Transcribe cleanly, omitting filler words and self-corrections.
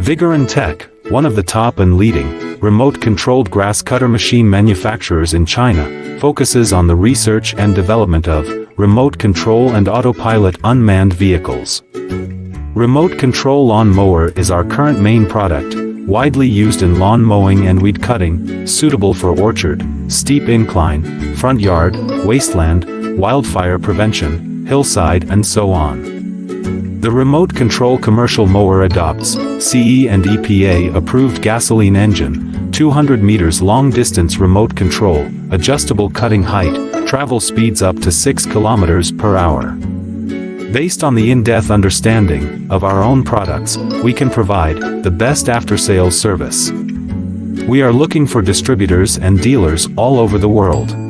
Vigorun Tech, one of the top and leading, remote-controlled grass cutter machine manufacturers in China, focuses on the research and development of remote control and autopilot unmanned vehicles. Remote control lawn mower is our current main product, widely used in lawn mowing and weed cutting, suitable for orchard, steep incline, front yard, wasteland, wildfire prevention, hillside and so on. The remote control commercial mower adopts CE and EPA approved gasoline engine, 200 meters long distance remote control, adjustable cutting height, travel speeds up to 6 kilometers per hour. Based on the in-depth understanding of our own products, we can provide the best after-sales service. We are looking for distributors and dealers all over the world.